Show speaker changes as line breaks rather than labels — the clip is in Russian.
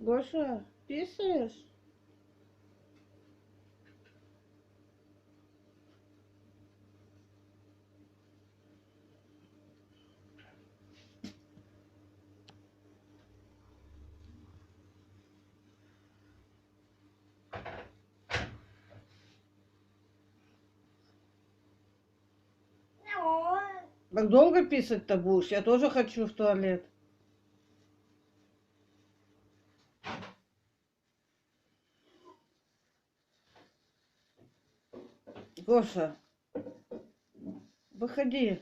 Гоша, писаешь? Так долго писать-то будешь? Я тоже хочу в туалет. Гоша, выходи.